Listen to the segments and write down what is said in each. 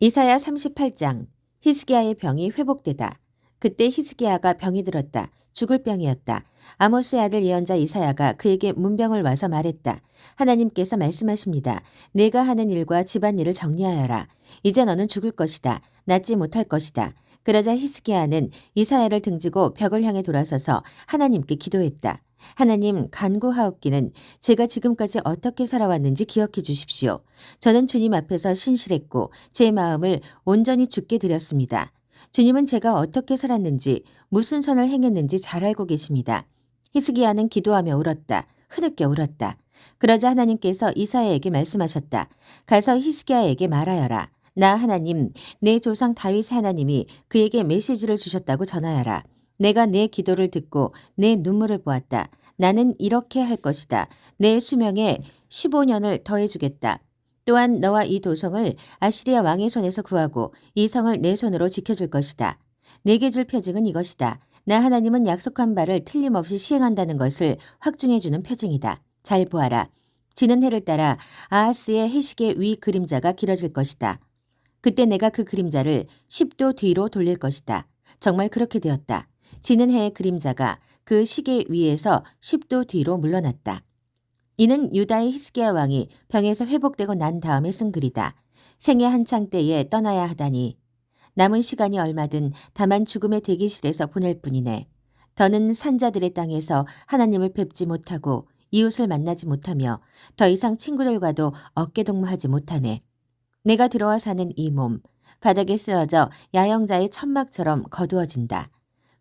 이사야 38장. 히스기야의 병이 회복되다. 그때 히스기야가 병이 들었다. 죽을 병이었다. 아모스의 아들 예언자 이사야가 그에게 문병을 와서 말했다. 하나님께서 말씀하십니다. 내가 하는 일과 집안일을 정리하여라. 이제 너는 죽을 것이다. 낫지 못할 것이다. 그러자 히스기야는 이사야를 등지고 벽을 향해 돌아서서 하나님께 기도했다. 하나님, 간구하옵기는 제가 지금까지 어떻게 살아왔는지 기억해 주십시오. 저는 주님 앞에서 신실했고 제 마음을 온전히 주께 드렸습니다. 주님은 제가 어떻게 살았는지 무슨 선을 행했는지 잘 알고 계십니다. 히스기야는 기도하며 울었다. 흐느껴 울었다. 그러자 하나님께서 이사야에게 말씀하셨다. 가서 히스기야에게 말하여라. 나 하나님, 내 조상 다윗 하나님이 그에게 메시지를 주셨다고 전하여라. 내가 내 기도를 듣고 내 눈물을 보았다. 나는 이렇게 할 것이다. 내 수명에 15년을 더해주겠다. 또한 너와 이 도성을 아시리아 왕의 손에서 구하고 이 성을 내 손으로 지켜줄 것이다. 내게 줄 표징은 이것이다. 나 하나님은 약속한 바를 틀림없이 시행한다는 것을 확증해주는 표징이다. 잘 보아라. 지는 해를 따라 아하스의 해식의 위 그림자가 길어질 것이다. 그때 내가 그 그림자를 10도 뒤로 돌릴 것이다. 정말 그렇게 되었다. 지는 해의 그림자가 그 시계 위에서 10도 뒤로 물러났다. 이는 유다의 히스기야 왕이 병에서 회복되고 난 다음에 쓴 글이다. 생애 한창 때에 떠나야 하다니. 남은 시간이 얼마든 다만 죽음의 대기실에서 보낼 뿐이네. 더는 산자들의 땅에서 하나님을 뵙지 못하고 이웃을 만나지 못하며 더 이상 친구들과도 어깨동무하지 못하네. 내가 들어와 사는 이 몸, 바닥에 쓰러져 야영자의 천막처럼 거두어진다.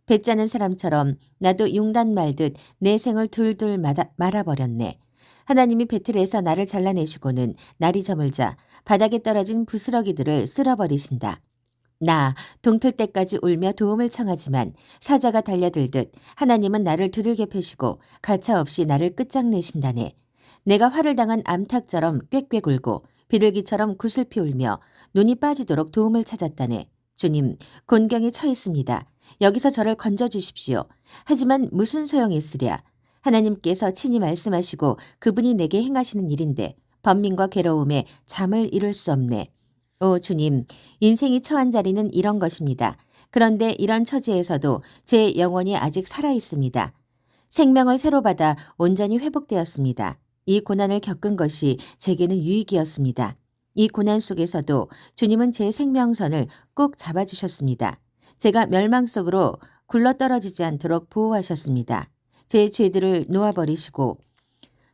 배 짜는 사람처럼 나도 융단 말듯 내 생을 둘둘 말아버렸네. 하나님이 배틀에서 나를 잘라내시고는 날이 저물자 바닥에 떨어진 부스러기들을 쓸어버리신다. 나 동틀 때까지 울며 도움을 청하지만 사자가 달려들듯 하나님은 나를 두들겨 패시고 가차없이 나를 끝장내신다네. 내가 화를 당한 암탉처럼 꾀꾀 울고 비둘기처럼 구슬피 울며 눈이 빠지도록 도움을 찾았다네. 주님, 곤경에 처했습니다. 여기서 저를 건져주십시오. 하지만 무슨 소용이 있으랴. 하나님께서 친히 말씀하시고 그분이 내게 행하시는 일인데 번민과 괴로움에 잠을 이룰 수 없네. 오 주님, 인생이 처한 자리는 이런 것입니다. 그런데 이런 처지에서도 제 영혼이 아직 살아있습니다. 생명을 새로 받아 온전히 회복되었습니다. 이 고난을 겪은 것이 제게는 유익이었습니다. 이 고난 속에서도 주님은 제 생명선을 꼭 잡아주셨습니다. 제가 멸망 속으로 굴러떨어지지 않도록 보호하셨습니다. 제 죄들을 놓아버리시고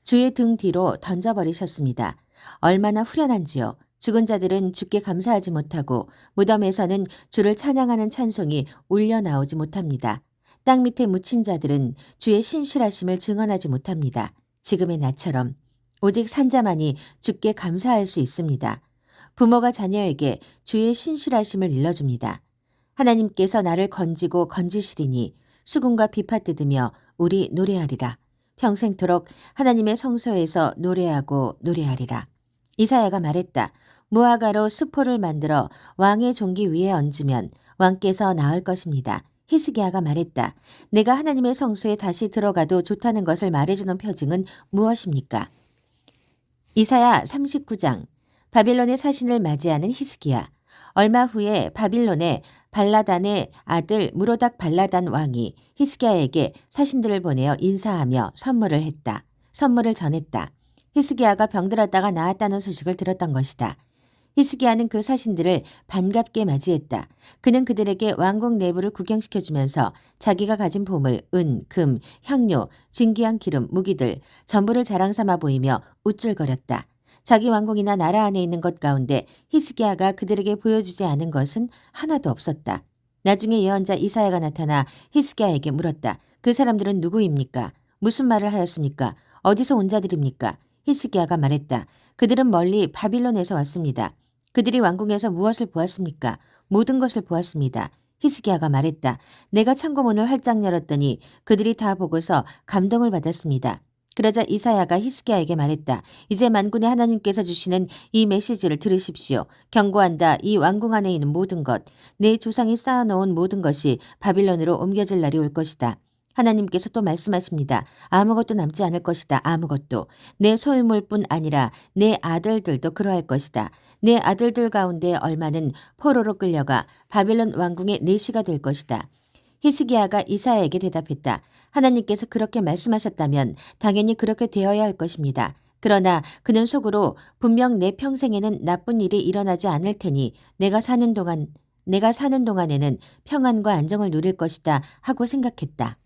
주의 등 뒤로 던져버리셨습니다. 얼마나 후련한지요. 죽은 자들은 주께 감사하지 못하고 무덤에서는 주를 찬양하는 찬송이 울려 나오지 못합니다. 땅 밑에 묻힌 자들은 주의 신실하심을 증언하지 못합니다. 지금의 나처럼 오직 산자만이 주께 감사할 수 있습니다. 부모가 자녀에게 주의 신실하심을 일러줍니다. 하나님께서 나를 건지고 건지시리니 수금과 비파 뜯으며 우리 노래하리라. 평생토록 하나님의 성소에서 노래하고 노래하리라. 이사야가 말했다. 무화과로 수포를 만들어 왕의 종기 위에 얹으면 왕께서 나을 것입니다. 히스기야가 말했다. 내가 하나님의 성소에 다시 들어가도 좋다는 것을 말해주는 표징은 무엇입니까? 이사야 39장. 바빌론의 사신을 맞이하는 히스기야. 얼마 후에 바빌론의 발라단의 아들 무로닥 발라단 왕이 히스기야에게 사신들을 보내어 인사하며 선물을 전했다. 히스기야가 병들었다가 나았다는 소식을 들었던 것이다. 히스기야는 그 사신들을 반갑게 맞이했다. 그는 그들에게 왕궁 내부를 구경시켜주면서 자기가 가진 보물, 은, 금, 향료, 진귀한 기름, 무기들 전부를 자랑삼아 보이며 우쭐거렸다. 자기 왕궁이나 나라 안에 있는 것 가운데 히스기야가 그들에게 보여주지 않은 것은 하나도 없었다. 나중에 예언자 이사야가 나타나 히스기야에게 물었다. 그 사람들은 누구입니까? 무슨 말을 하였습니까? 어디서 온 자들입니까? 히스기야가 말했다. 그들은 멀리 바빌론에서 왔습니다. 그들이 왕궁에서 무엇을 보았습니까? 모든 것을 보았습니다. 히스기야가 말했다. 내가 창고문을 활짝 열었더니 그들이 다 보고서 감동을 받았습니다. 그러자 이사야가 히스기야에게 말했다. 이제 만군의 하나님께서 주시는 이 메시지를 들으십시오. 경고한다. 이 왕궁 안에 있는 모든 것, 내 조상이 쌓아놓은 모든 것이 바빌론으로 옮겨질 날이 올 것이다. 하나님께서 또 말씀하십니다. 아무것도 남지 않을 것이다. 아무것도. 내 소유물뿐 아니라 내 아들들도 그러할 것이다. 내 아들들 가운데 얼마는 포로로 끌려가 바벨론 왕궁의 내시가 될 것이다. 히스기야가 이사야에게 대답했다. 하나님께서 그렇게 말씀하셨다면 당연히 그렇게 되어야 할 것입니다. 그러나 그는 속으로 분명 내 평생에는 나쁜 일이 일어나지 않을 테니 내가 사는 동안에는 평안과 안정을 누릴 것이다 하고 생각했다.